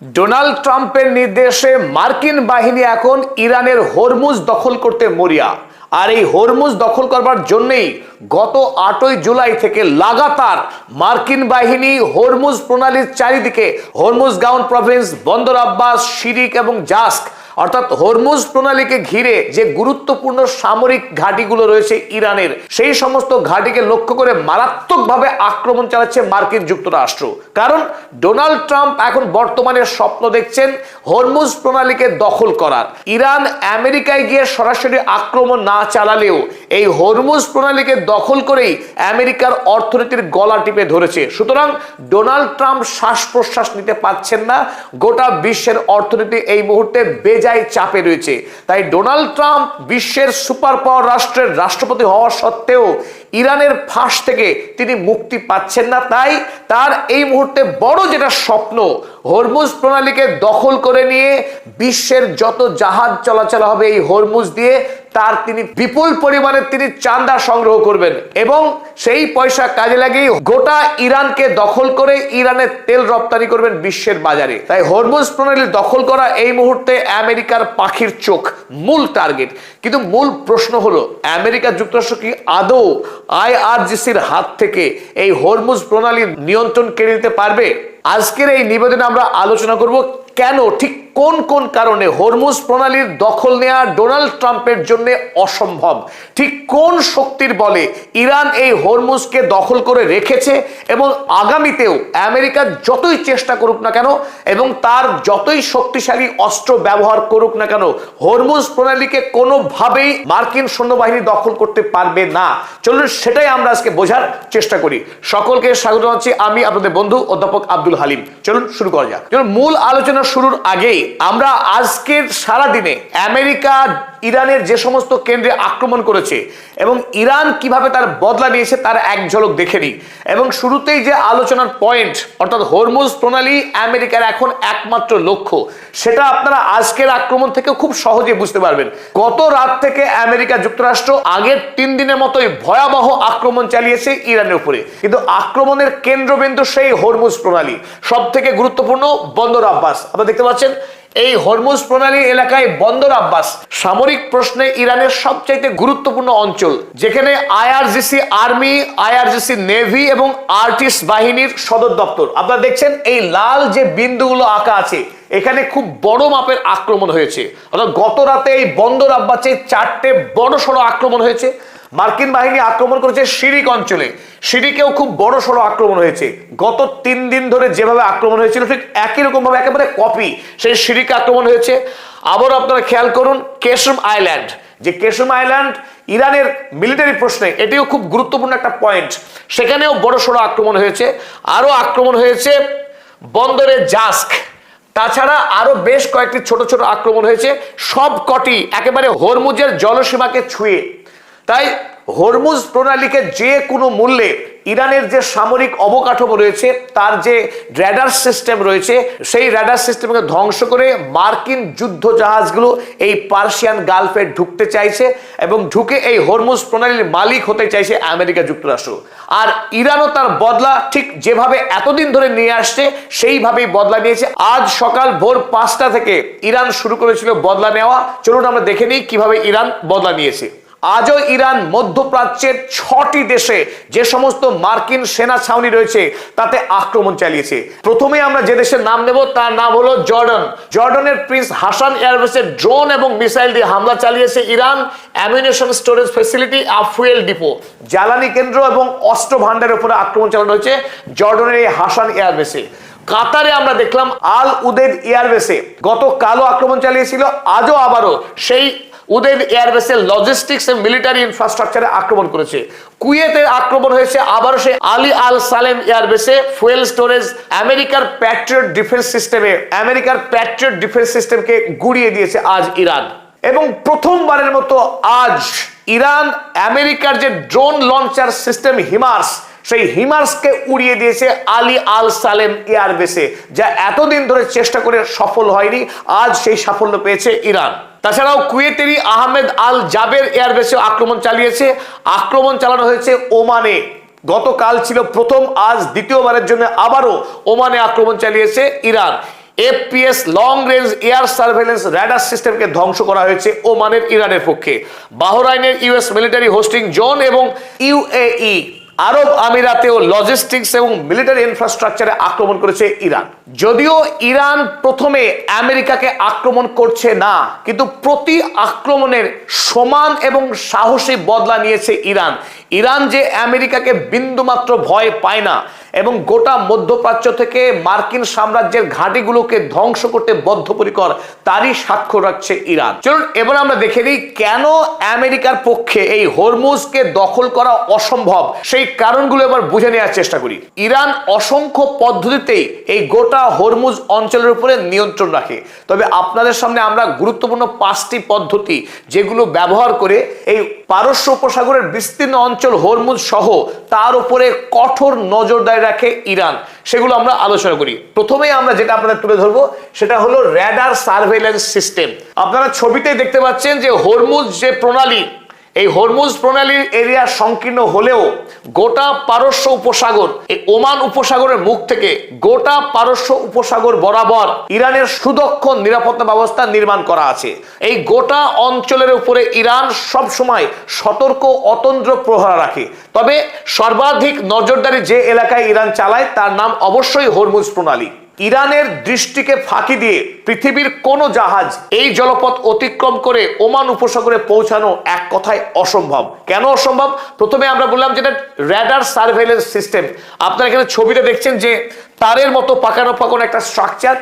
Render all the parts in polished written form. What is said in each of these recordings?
Donald ট্রাম্পের নির্দেশে মার্কিন বাহিনী এখন ইরানের হরমুজ দখল করতে মরিয়া। আর এই হরমুজ দখল করবার জন্যই গত 8ই জুলাই থেকে লাগাতার মার্কিন বাহিনী হরমুজ প্রণালীর চারিদিকে হরমুজগাঁও প্রভিন্স, বন্দর আব্বাস, শিরিক এবং জাস্ক অর্থাৎ হরমুজ প্রণালীকে ঘিরে যে গুরুত্বপূর্ণ সামরিক ঘাঁটিগুলো রয়েছে ইরানের, সেই সমস্ত ঘাঁটিকে লক্ষ্য করে মারাত্মকভাবে আক্রমণ চালাচ্ছে মার্কিন যুক্তরাষ্ট্র। কারণ ডোনাল্ড ট্রাম্প এখন বর্তমানে স্বপ্ন দেখছেন হরমুজ প্রণালীকে দখল করার। ইরান আমেরিকায় গিয়ে সরাসরি আক্রমণ না চালালেও এই হরমুজ প্রণালীকে দখল করেই আমেরিকার অর্থনীতির গলা টিপে ধরেছে। সুতরাং ডোনাল্ড ট্রাম্প শ্বাস প্রশ্বাস নিতে পারছেন না, গোটা বিশ্বের অর্থনীতি এই মুহূর্তে বেজায় চাপে রয়েছে। তাই ডোনাল্ড ট্রাম্প বিশ্বের সুপার পাওয়ার রাষ্ট্রের রাষ্ট্রপতি হওয়া সত্ত্বেও ইরানের ফাঁস থেকে তিনি মুক্তি পাচ্ছেন না। তাই তার এই মুহূর্তে বড় যেটা স্বপ্ন, হরমুজ প্রণালীকে দখল করে নিয়ে বিশ্বের যত জাহাজ চলাচল হবে এই হরমুজ দিয়ে, তার তিনি বিপুল পরিমাণে তিনি চাঁদা সংগ্রহ করবেন এবং সেই পয়সা কাজে লাগিয়ে গোটা ইরানকে দখল করে ইরানের তেল রপ্তানি করবেন বিশ্বের বাজারে। তাই হরমুজ প্রণালী দখল করা এই মুহূর্তে আমেরিকার পাখির চোখ, মূল টার্গেট। কিন্তু মূল প্রশ্ন হলো, আমেরিকা যুক্তরাষ্ট্র কি আদৌ আইআরজিসির হাত থেকে এই হরমুজ প্রণালীর নিয়ন্ত্রণ কেড়ে নিতে পারবে? আজকের এই নিবেদনে আমরা আলোচনা করব কেন, ঠিক কোন কোন কারণে হরমুজ প্রণালীর দখল নেওয়া ডোনাল্ড ট্রাম্পের জন্য অসম্ভব, ঠিক কোন শক্তির বলে ইরান এই হরমুজকে দখল করে রেখেছে এবং আগামীতেও আমেরিকা যতই চেষ্টা করুক না কেন এবং তার যতই শক্তিশালী অস্ত্র ব্যবহার করুক না কেন, হরমুজ প্রণালীকে কোনোভাবেই মার্কিন সৈন্যবাহিনী দখল করতে পারবে না। চলুন সেটাই আমরা আজকে বোঝার চেষ্টা করি। সকলকে স্বাগত জানাচ্ছি, আমি আপনাদের বন্ধু অধ্যাপক আব্দুল হালিম। চলুন শুরু করা যাক। মূল আলোচনা শুরুর আগেই আমরা আজকের সারা দিনে আমেরিকা ইরানের যে সমস্ত কেন্দ্রে আক্রমণ করেছে এবং ইরান কিভাবে তার বদলা নিয়েছে তার এক ঝলক দেখে নিই। এবং শুরুতেই যে আলোচনার পয়েন্ট, অর্থাৎ হরমুজ প্রণালী আমেরিকার এখন একমাত্র লক্ষ্য, সেটা আপনারা আজকের আক্রমণ থেকে খুব সহজে বুঝতে পারবেন। গত রাত থেকে আমেরিকা যুক্তরাষ্ট্র আগের 3 দিনের মতোই ভয়াবহ আক্রমণ চালিয়েছে ইরানের উপরে, কিন্তু আক্রমণের কেন্দ্রবিন্দু সেই হরমুজ প্রণালী। সব থেকে গুরুত্বপূর্ণ বন্দর আব্বাস। আপনারা দেখতে পাচ্ছেন এই হরমুজ প্রণালী এলাকায় বন্দর আব্বাস সামরিক প্রশ্নে ইরানের সবচাইতে গুরুত্বপূর্ণ অঞ্চল, যেখানে আইআরজিসি আর্মি, আইআরজিসি নেভি এবং আর্টিস বাহিনীর সদর দপ্তর। আপনারা দেখছেন এই লাল যে বিন্দুগুলো আঁকা আছে, এখানে খুব বড় মাপের আক্রমণ হয়েছে। অর্থাৎ গত রাতে এই বন্দর আব্বাসে 4টে বড় সড়ো আক্রমণ হয়েছে। মার্কিন বাহিনী আক্রমণ করেছে শিরিক অঞ্চলে, শিরিকেও খুব বড় সড়ো আক্রমণ হয়েছে। গত 3 দিন ধরে যেভাবে আক্রমণ হয়েছিল ঠিক একই রকম ভাবে একেবারে কপি সেই শিরিক আক্রমণ হয়েছে। আবারও আপনারা খেয়াল করুন কেশম আইল্যান্ড, যে কেশম আইল্যান্ড ইরানের মিলিটারি প্রশ্নে এটিও খুব গুরুত্বপূর্ণ একটা পয়েন্ট, সেখানেও বড় সড়ো আক্রমণ হয়েছে। আরো আক্রমণ হয়েছে বন্দরে জাস্ক, তাছাড়া আরো বেশ কয়েকটি ছোট ছোট আক্রমণ হয়েছে, সব কটি একেবারে হরমুজের জলসীমাকে ছুঁয়ে। তাই হরমুজ প্রণালীকে যে কোনো মূল্যে ইরানের যে সামরিক অবকাঠামো রয়েছে, তার যে র্যাডার সিস্টেম রয়েছে, সেই র্যাডার সিস্টেমকে ধ্বংস করে মার্কিন যুদ্ধ জাহাজগুলো এই পার্সিয়ান গালফে ঢুকতে চাইছে এবং ঢুকে এই হরমুজ প্রণালীর মালিক হতে চাইছে আমেরিকা যুক্তরাষ্ট্র। আর ইরানও তার বদলা ঠিক যেভাবে এতদিন ধরে নিয়ে আসছে সেইভাবেই বদলা নিয়েছে। আজ সকাল ভোর 5টা থেকে ইরান শুরু করেছিল বদলা নেওয়া। চলুন আমরা দেখে নিই কিভাবে ইরান বদলা নিয়েছে। আজও ইরান মধ্যপ্রাচ্যের 6টি দেশে যে সমস্ত মার্কিন সেনা ছাউনি রয়েছে তাতে আক্রমণ চালিয়েছে। প্রথমে আমরা যে দেশের নাম নেব তার নাম হলো জর্ডান। জর্ডানের প্রিন্স হাসান এয়ারবেসে ড্রোন এবং মিসাইল দিয়ে হামলা চালিয়েছে Iran. Ammunition storage facility, fuel depot, জ্বালানি কেন্দ্র এবং অস্ত্র ভান্ডারের উপরে আক্রমণ চালানো হয়েছে জর্ডানের এই হাসান এয়ারবেসে। কাতারে আমরা দেখলাম আল উদেদ এয়ারবেসে গতকালও আক্রমণ চালিয়েছিল, আজও আবারও সেই উদেদ এয়ারবেসের লজিস্টিক্স এবং মিলিটারি ইনফ্রাস্ট্রাকচারে আক্রমণ করেছে। কুয়েতে আক্রমণ হয়েছে আবারও সেই আলী আল সালেম এয়ারবেসে, ফুয়েল স্টোরেজ, আমেরিকার প্যাট্রিয়ট ডিফেন্স সিস্টেমকে গুড়িয়ে দিয়েছে আজ ইরান। এবং প্রথমবারের মতো আজ ইরান আমেরিকার যে ড্রোন লঞ্চার সিস্টেম হিমার্স, সেই হিমার্সকে উড়িয়ে দিয়েছে আলী আল সালেম এয়ারবেসে, যা এতদিন ধরে চেষ্টা করে সফল হয়নি। আজ সেই সাফল্য পেয়েছে ইরান। তাছাড়াও কুয়েতেরই আহমেদ আল জাবের এয়ারবেসে আক্রমণ চালিয়েছে। আক্রমণ চালানো হয়েছে ওমানে, গতকাল ছিল প্রথম, আজ দ্বিতীয়বারের জন্য আবারও ওমানে আক্রমণ চালিয়েছে Iran. FPS long range air surveillance radar সিস্টেমকে ধ্বংস করা হয়েছে ওমানের ইরানের পক্ষে। বাহরাইনের ইউএস মিলিটারি হোস্টিং জোন এবং ইউএই আরব আমিরাতেও লজিস্টিক্স এবং মিলিটারি ইনফ্রাস্ট্রাকচারে আক্রমণ করেছে ইরান। যদিও ইরান প্রথমে আমেরিকাকে আক্রমণ করছে না, কিন্তু প্রতি আক্রমণের সমান এবং সাহসী বদলা নিয়েছে ইরান। ইরান যে আমেরিকাকে বিন্দুমাত্র ভয় পায় না এবং গোটা মধ্যপ্রাচ্য থেকে মার্কিন সাম্রাজ্যের ঘাঁটিগুলোকে ধ্বংস করতে বদ্ধপরিকর, তারই সাক্ষ্য রাখছে ইরান। চলুন এবার আমরা দেখে নিই কেন আমেরিকার পক্ষে এই হরমুজকে দখল করা অসম্ভব, সেই কারণগুলো এবার বুঝে নেওয়ার চেষ্টা করি। ইরান অসংখ্য পদ্ধতিতেই এই গোটা হরমুজ অঞ্চলের উপরে নিয়ন্ত্রণ রাখে, তবে আপনাদের সামনে আমরা গুরুত্বপূর্ণ 5টি পদ্ধতি যেগুলো ব্যবহার করে এই পারস্য উপসাগরের বিস্তীর্ণ অঞ্চল হরমুজ সহ তার উপরে কঠোর নজরদারি রাখে ইরান, সেগুলো আমরা আলোচনা করি। প্রথমেই আমরা যেটা আপনাদের তুলে ধরবো সেটা হলো র্যাডার সার্ভেলেন্স সিস্টেম। আপনারা ছবিতেই দেখতে পাচ্ছেন যে হরমুজ যে প্রণালী, এই হরমুজ প্রণালীর এরিয়া সংকীর্ণ হলেও গোটা পারস্য উপসাগর, এই ওমান উপসাগরের মুখ থেকে গোটা পারস্য উপসাগর বরাবর ইরানের সুদক্ষ নিরাপত্তা ব্যবস্থা নির্মাণ করা আছে। এই গোটা অঞ্চলের উপরে ইরান সব সময় সতর্ক অতন্দ্র প্রহরা রাখে। তবে সর্বাধিক নজরদারি যে এলাকায় ইরান চালায় তার নাম অবশ্যই হরমুজ প্রণালী। ইরানের দৃষ্টিকে ফাঁকি দিয়ে পৃথিবীর কোন জাহাজ এই জলপথ অতিক্রম করে ওমান উপসাগরে পৌঁছানো এক কথায় অসম্ভব। কেন অসম্ভব? প্রথমে আমরা বললাম যেটা র্যাডার সার্ভেলেন্স সিস্টেম। আপনারা এখানে ছবিতে দেখছেন যে তারের মতো পাকানো পাকানো একটা স্ট্রাকচার।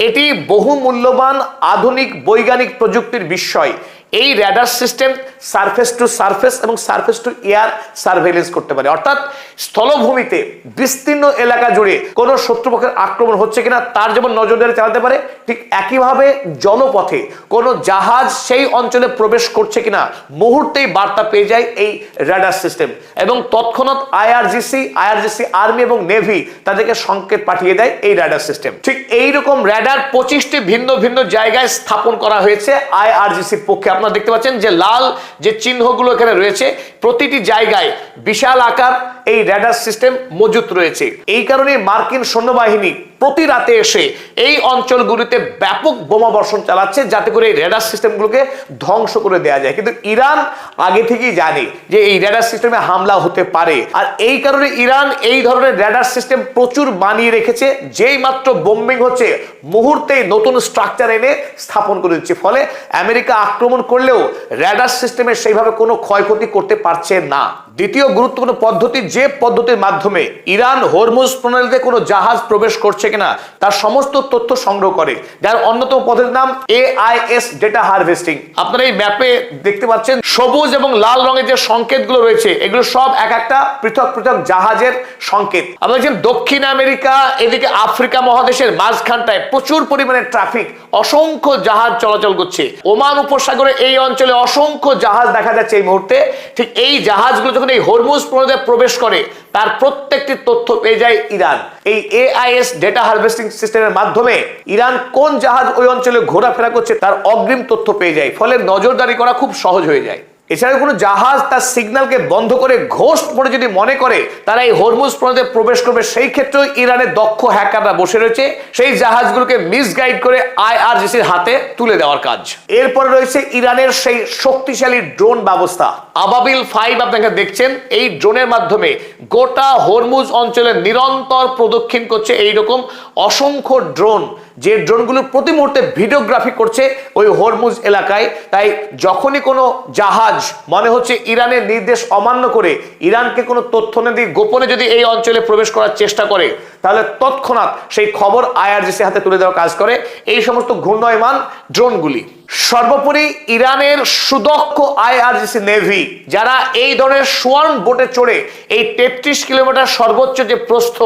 এটি বহু মূল্যবান আধুনিক বৈজ্ঞানিক প্রযুক্তির বিষয়। এই radar system surface two surface এবং সারফেস টু এয়ার সার্ভেলেন্স করতে পারে, অর্থাৎ স্থলভূমিতে বিস্তীর্ণ এলাকা জুড়ে কোনো শত্রুপক্ষের আক্রমণ হচ্ছে কিনা তার যেমন নজরদারি চালাতে পারে, ঠিক একইভাবে জলপথে কোনো জাহাজ সেই অঞ্চলে প্রবেশ করছে কিনা মুহূর্তেই বার্তা পেয়ে যায় এই র্যাডার সিস্টেম এবং তৎক্ষণাৎ আইআরজিসি আর্মি এবং নেভি তাদেরকে সংকেত পাঠিয়ে দেয় এই র্যাডার সিস্টেম। ঠিক এইরকম র্যাডার 25টি ভিন্ন ভিন্ন জায়গায় স্থাপন করা হয়েছে আইআরজিসির পক্ষে। আপনারা দেখতে পাচ্ছেন যে লাল যে চিহ্নগুলো এখানে রয়েছে, প্রতিটি জায়গায় বিশাল আকার এই র্যাডার সিস্টেম মজুত রয়েছে। এই কারণে মার্কিন সৈন্যবাহিনী প্রতি রাতে এসে এই অঞ্চলগুলিতে ব্যাপক বোমা বর্ষণ চালাচ্ছে যাতে করে এই র্যাডার সিস্টেমগুলোকে ধ্বংস করে দেওয়া যায়। কিন্তু ইরান আগে থেকেই জানে যে এই র্যাডার সিস্টেমে হামলা হতে পারে, আর এই কারণে ইরান এই ধরনের র্যাডার সিস্টেম প্রচুর বানিয়ে রেখেছে। যেই মাত্র বোম্বিং হচ্ছে মুহূর্তেই নতুন স্ট্রাকচার এনে স্থাপন করে দিচ্ছে, ফলে আমেরিকা আক্রমণ করলেও র্যাডার সিস্টেমের সেইভাবে কোনো ক্ষয়ক্ষতি করতে পারছে না। দ্বিতীয় গুরুত্বপূর্ণ পদ্ধতি, যে পদ্ধতির মাধ্যমে ইরান হরমুজ প্রণালীতে কোনো জাহাজ প্রবেশ করছে কিনা তার সমস্ত তথ্য সংগ্রহ করে, যার অন্যতম পদ্ধতির নাম AIS ডেটা হারভেস্টিং। আপনারা এই ম্যাপে দেখতে পাচ্ছেন সবুজ এবং লাল রঙের যে সংকেতগুলো রয়েছে এগুলো সব এক একটা পৃথক পৃথক জাহাজের সংকেত। আপনারা দেখছেন দক্ষিণ আমেরিকা, এদিকে আফ্রিকা মহাদেশের মাঝখানটায় প্রচুর পরিমাণে ট্রাফিক, অসংখ্য জাহাজ চলাচল করছে। ওমান উপসাগরে এই অঞ্চলে অসংখ্য জাহাজ দেখা যাচ্ছে এই মুহূর্তে। ঠিক এই জাহাজগুলো যখন এই হরমুজ প্রণালীতে প্রবেশ করে তার প্রত্যেকটি তথ্য পেয়ে যায় ইরান। এই AIS ডেটা হারভেস্টিং সিস্টেমের মাধ্যমে ইরান কোন জাহাজ ওই অঞ্চলে ঘোরাফেরা করছে তার অগ্রিম তথ্য পেয়ে যায়, ফলে নজরদারি করা খুব সহজ হয়ে যায়। এছাড়া কোনো জাহাজ তার সিগন্যালকে বন্ধ করে ঘোস্ট মোডে যদি মনে করে তারা এই হরমুজ প্রণালীতে প্রবেশ করবে, সেই ক্ষেত্রেও ইরানের দক্ষ হ্যাকাররা বসে রয়েছে সেই জাহাজগুলোকে মিসগাইড করে IRGCর হাতে তুলে দেওয়ার কাজ। এরপরে রয়েছে ইরানের সেই শক্তিশালী ড্রোন ব্যবস্থা আবাবিল 5। আপনাকে দেখছেন এই ড্রোনের মাধ্যমে গোটা হরমুজ অঞ্চলে নিরন্তর প্রদক্ষিণ করছে এইরকম অসংখ্য ড্রোন, যে ড্রোনগুলো প্রতি মুহূর্তে ভিডিওগ্রাফি করছে ওই হরমুজ এলাকায়। তাই যখনই কোনো জাহাজ মনে হচ্ছে ইরানের নির্দেশ অমান্য করে ইরানকে কোনো তথ্য না দিয়ে গোপনে যদি এই অঞ্চলে প্রবেশ করার চেষ্টা করে, তাহলে তৎক্ষণাৎ সেই খবর IRGC হাতে তুলে দেওয়ার কাজ করে এই সমস্ত ঘূর্ণয়মান ড্রোনগুলি। সর্বোপরি ইরানের সুদক্ষ IRGC নেভি, যারা এই ধরনের সোয়ার্ম বোটে চড়ে এই 33 কিলোমিটার সর্বোচ্চ যে প্রস্থ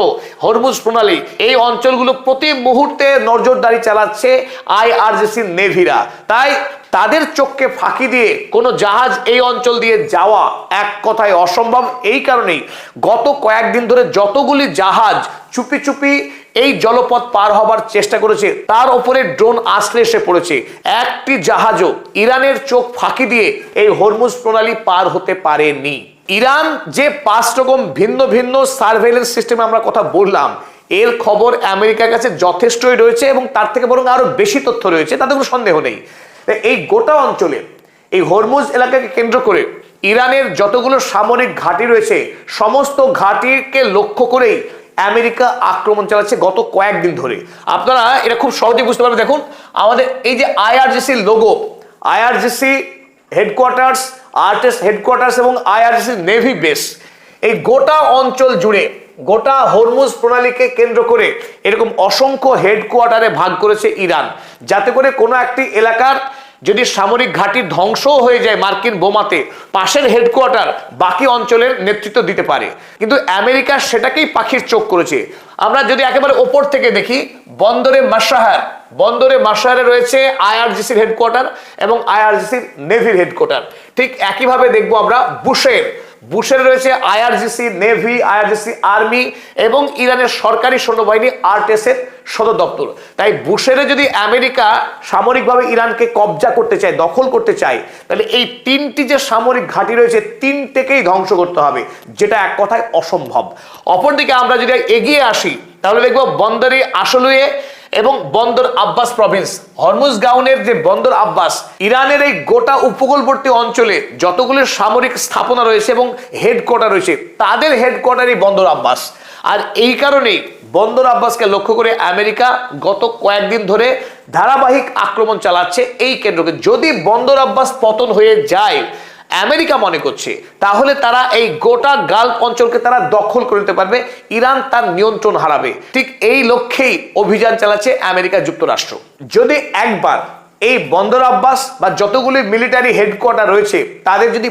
হরমুজ প্রণালী, এই অঞ্চলগুলো প্রতি মুহূর্তে নজরদারি চালাচ্ছে IRGC নেভিরা। তাই তাদের চোখকে ফাঁকি দিয়ে কোনো জাহাজ এই অঞ্চল দিয়ে যাওয়া এক কথায় অসম্ভব। এই কারণেই গত কয়েকদিন ধরে যতগুলি জাহাজ চুপি চুপি এই জলপথ পার হবার চেষ্টা করেছে তার উপরে ড্রোন আছড়ে এসে পড়েছে। একটি জাহাজও ইরানের চোখ ফাঁকি দিয়ে এই হরমুজ প্রণালী পার হতে পারেনি। ইরান যে 5 রকম ভিন্ন ভিন্ন সার্ভেলেন্স সিস্টেমে আমরা কথা বললাম, এর খবর আমেরিকার কাছে যথেষ্টই রয়েছে এবং তার থেকে বরং আরো বেশি তথ্য রয়েছে, তাতে কোনো সন্দেহ নেই। এই গোটা অঞ্চলে এই হরমুজ এলাকাকে কেন্দ্র করে ইরানের যতগুলো সামরিক ঘাঁটি রয়েছে সমস্ত ঘাঁটিকে লক্ষ্য করেই আমেরিকা আক্রমণ চালাচ্ছে গত কয়েকদিন ধরে। আপনারা এটা খুব সহজে বুঝতে পারবেন। দেখুন আমাদের এই যে IRGC logo, IRGC headquarters, RTS headquarters এবং আইআরজিসি নেভি বেস, এই গোটা অঞ্চল জুড়ে গোটা হরমুজ প্রণালীকে কেন্দ্র করে এরকম অসংখ্য হেডকোয়ার্টারে ভাগ করেছে ইরান, যাতে করে কোনো একটি এলাকার যদি সামরিক ঘাঁটি ধ্বংস হয়ে যায় মার্কিন বোমাতে, পাশের হেডকোয়ার্টার বাকি অঞ্চলের নেতৃত্ব দিতে পারে। কিন্তু আমেরিকা সেটাকেই পাখির চোখ করেছে। আমরা যদি একেবারে ওপর থেকে দেখি, বন্দরে মাশাহারে রয়েছে আইআরজিসির হেডকোয়ার্টার এবং আইআরজিসির নেভির হেডকোয়ার্টার। ঠিক একইভাবে দেখবো আমরা বুশের রয়েছে আইআরজিসি নেভি, আইআরজিসি আর্মি এবং ইরানের সরকারি সৈন্যবাহিনী আরটিএস এর সদর দপ্তর। তাই বুশেরে যদি আমেরিকা সামরিকভাবে ইরানকে কবজা করতে চায়, দখল করতে চায়, তাহলে এই তিনটি যে সামরিক ঘাঁটি রয়েছে তিনটেকেই ধ্বংস করতে হবে, যেটা এক কথায় অসম্ভব। অপরদিকে আমরা যদি এগিয়ে আসি তাহলে দেখবো বন্দরে আসলুয়ে এবং বন্দর আব্বাস প্রভিন্স, হরমুজ গাউনের যে বন্দর আব্বাস, ইরানের এই গোটা উপকূলবর্তী অঞ্চলে যতগুলো সামরিক স্থাপনা রয়েছে এবং হেডকোয়ার্টার রয়েছে তাদের হেডকোয়ার্টারই বন্দর আব্বাস। আর এই কারণেই বন্দর আব্বাসকে লক্ষ্য করে আমেরিকা গত কয়েকদিন ধরে ধারাবাহিক আক্রমণ চালাচ্ছে এই কেন্দ্রকে। যদি বন্দর আব্বাস পতন হয়ে যায়, আমেরিকা মনে করছে, তাহলে তারা এই গোটা গালফ অঞ্চলকে তারা দখল করে নিতে পারবে, ইরান তার নিয়ন্ত্রণ হারাবে। ঠিক এই লক্ষ্যেই অভিযান চালাচ্ছে আমেরিকা যুক্তরাষ্ট্র। যদি একবার এই বন্দর আব্বাস বা যতগুলি মিলিটারি হেডকোয়ার্টার রয়েছে তাদের যদি